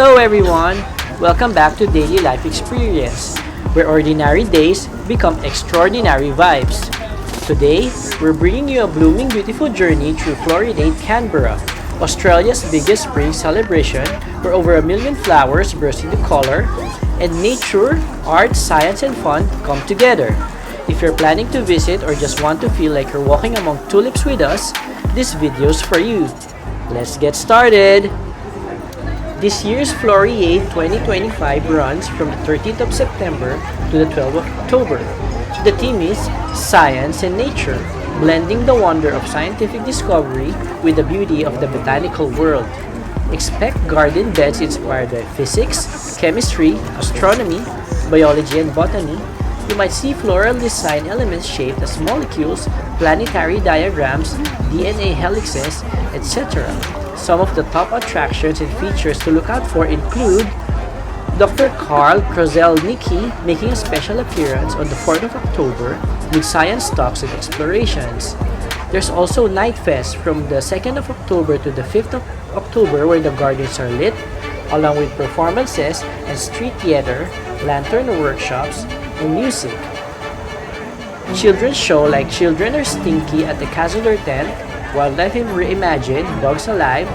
Hello everyone! Welcome back to Daily Life Experience, where ordinary days become extraordinary vibes. Today, we're bringing you a blooming beautiful journey through Floriade Canberra, Australia's biggest spring celebration where over 1 million flowers burst into color and nature, art, science, and fun come together. If you're planning to visit or just want to feel like you're walking among tulips with us, this video's for you. Let's get started! This year's Floriade 2025 runs from the 13th of September to the 12th of October. The theme is Science and Nature, blending the wonder of scientific discovery with the beauty of the botanical world. Expect garden beds inspired by physics, chemistry, astronomy, biology, and botany. You might see floral design elements shaped as molecules, planetary diagrams, DNA helixes, etc. Some of the top attractions and features to look out for include Dr. Carl Kraszelnicki making a special appearance on the 4th of October with science talks and explorations. There's also Night Fest from the 2nd of October to the 5th of October where the gardens are lit, along with performances and street theater, lantern workshops, and music. Children's show like Children Are Stinky at the Cazador Tent, Wildlife Reimagined, Bugs Alive,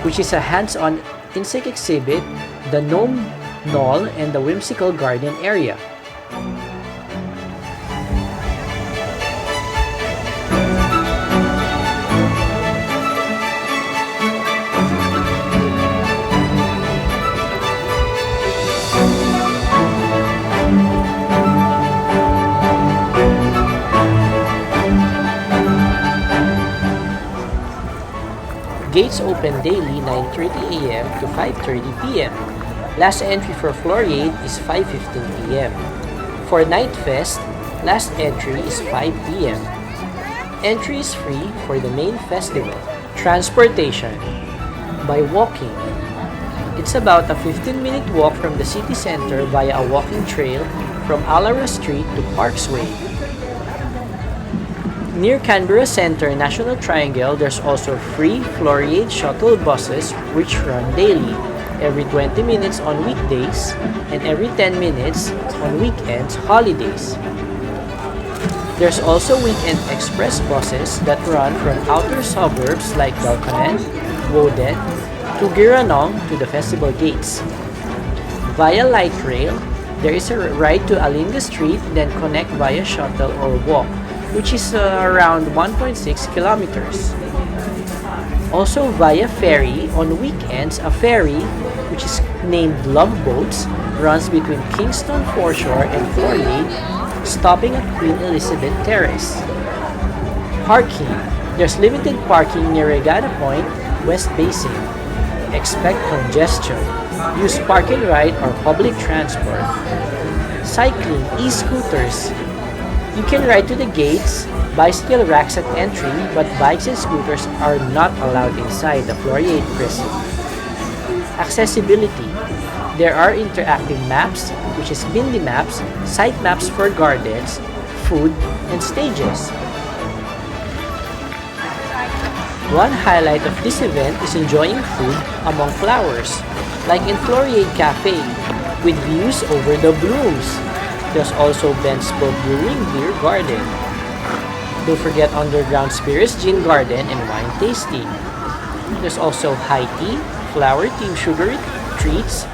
which is a hands-on insect exhibit, the Gnome Knoll, and the Whimsical Garden area. Gates open daily 9:30 a.m. to 5:30 p.m. Last entry for Floriade is 5:15 p.m. For Night Fest, last entry is 5 p.m. Entry is free for the main festival. Transportation by walking. It's about a 15-minute walk from the city center via a walking trail from Alara Street to Parksway. Near Canberra Centre National Triangle, there's also free Floriade shuttle buses which run daily, every 20 minutes on weekdays and every 10 minutes on weekends, holidays. There's also weekend express buses that run from outer suburbs like Dalconen, Woden, to Giranong to the festival gates. Via light rail, there is a ride to Alinga Street, then connect via shuttle or walk, which is around 1.6 kilometers. Also via ferry, on weekends, a ferry, which is named Love Boats, runs between Kingston Foreshore and Floriade, stopping at Queen Elizabeth Terrace. Parking. There's limited parking near Regatta Point, West Basin. Expect congestion. Use park and ride or public transport. Cycling, e-scooters. You can ride to the gates, bicycle racks at entry, but bikes and scooters are not allowed inside the Floriade precinct. Accessibility. There are interactive maps, which is Bindi maps, site maps for gardens, food, and stages. One highlight of this event is enjoying food among flowers, like in Floriade Cafe, with views over the blooms. There's also Ben's Boat Brewing Beer Garden. Don't forget Underground Spirits Gin Garden and wine tasting. There's also high tea, flower-themed sugary treats,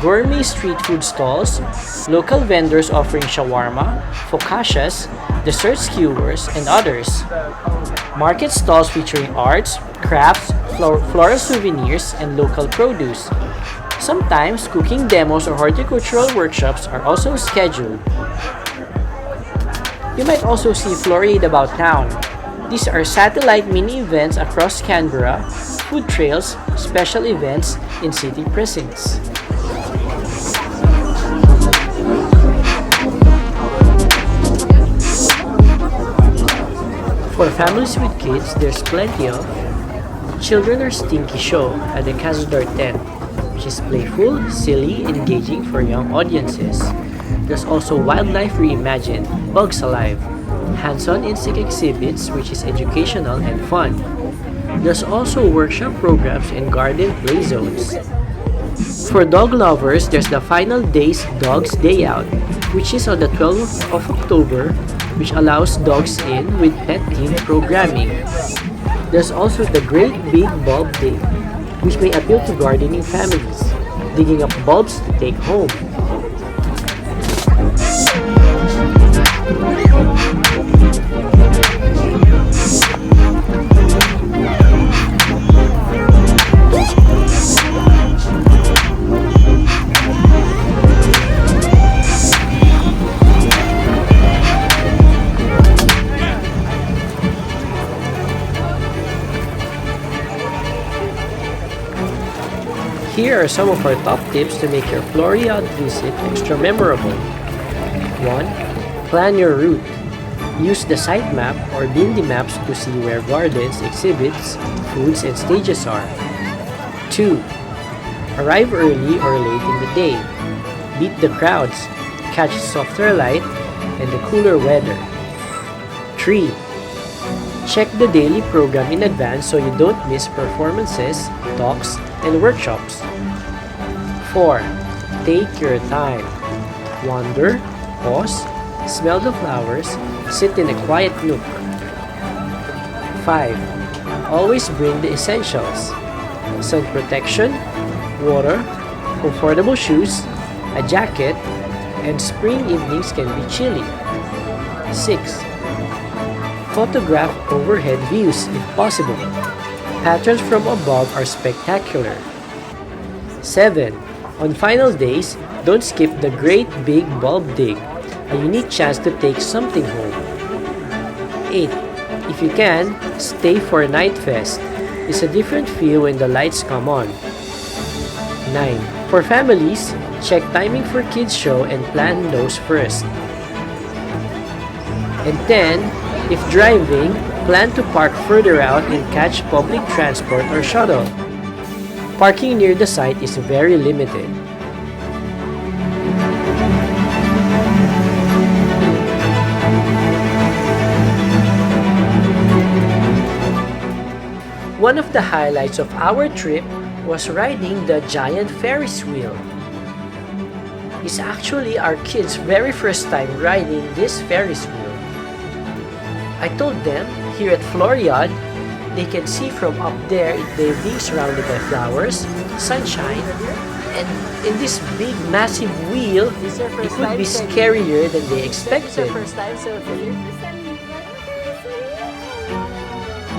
gourmet street food stalls, local vendors offering shawarma, focaccias, dessert skewers, and others. Market stalls featuring arts, crafts, floral souvenirs, and local produce. Sometimes, cooking demos or horticultural workshops are also scheduled. You might also see Floriade About Town. These are satellite mini events across Canberra, food trails, special events in city precincts. For families with kids, there's plenty of Children Are Stinky show at the Cazador Tent, which is playful, silly, engaging for young audiences. There's also Wildlife Reimagined, Bugs Alive, hands-on insect exhibits which is educational and fun. There's also workshop programs and garden play zones. For for dog lovers, there's the Final Days Dogs Day Out, which is on the 12th of October, which allows dogs in with pet-themed programming. There's also the Great Big Bulb Day, which may appeal to gardening families, digging up bulbs to take home. Here are some of our top tips to make your Floriade visit extra memorable. 1. Plan your route. Use the site map or Bindi maps to see where gardens, exhibits, foods, and stages are. 2. Arrive early or late in the day. Beat the crowds, catch softer light, and the cooler weather. 3. Check the daily program in advance so you don't miss performances, talks, and workshops. 4. Take your time. Wander, pause, smell the flowers, sit in a quiet nook. 5. Always bring the essentials: sun protection, water, comfortable shoes, a jacket, and spring evenings can be chilly. 6. Photograph overhead views if possible. Patterns from above are spectacular. 7. On final days, don't skip the Great Big Bulb Dig, a unique chance to take something home. 8. If you can, stay for Night Fest. It's a different feel when the lights come on. 9. For families, check timing for kids show and plan those first. And 10. If driving, plan to park further out and catch public transport or shuttle. Parking near the site is very limited. One of the highlights of our trip was riding the giant Ferris wheel. It's actually our kids' very first time riding this Ferris wheel. I told them, here at Floriade, they can see from up there they're being surrounded by flowers, sunshine, and in this big massive wheel, it would be scarier than they expected.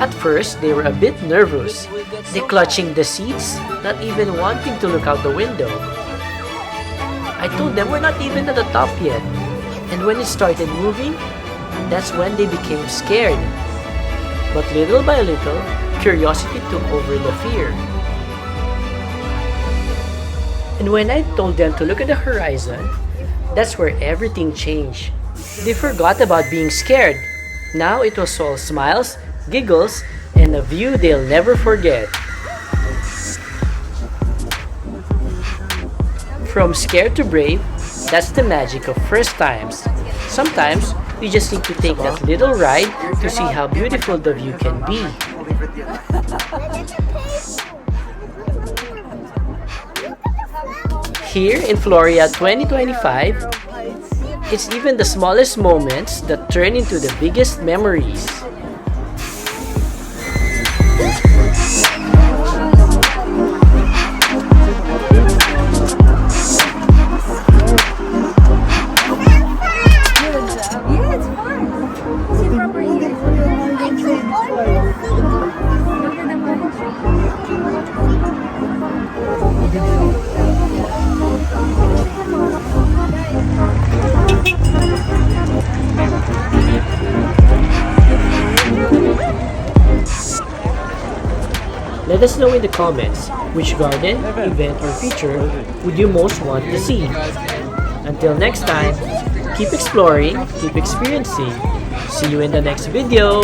At first, they were a bit nervous. They clutching the seats, not even wanting to look out the window. I told them we're not even at the top yet, and when it started moving, that's when they became scared. But little by little, curiosity took over the fear. And when I told them to look at the horizon, that's where everything changed. They forgot about being scared. Now it was all smiles, giggles, and a view they'll never forget. From scared to brave, that's the magic of first times. Sometimes, you just need to take that little ride to see how beautiful the view can be. Here in Floriade 2025, it's even the smallest moments that turn into the biggest memories. Let us know in the comments which garden, event, or feature would you most want to see. Until next time, keep exploring, keep experiencing. See you in the next video!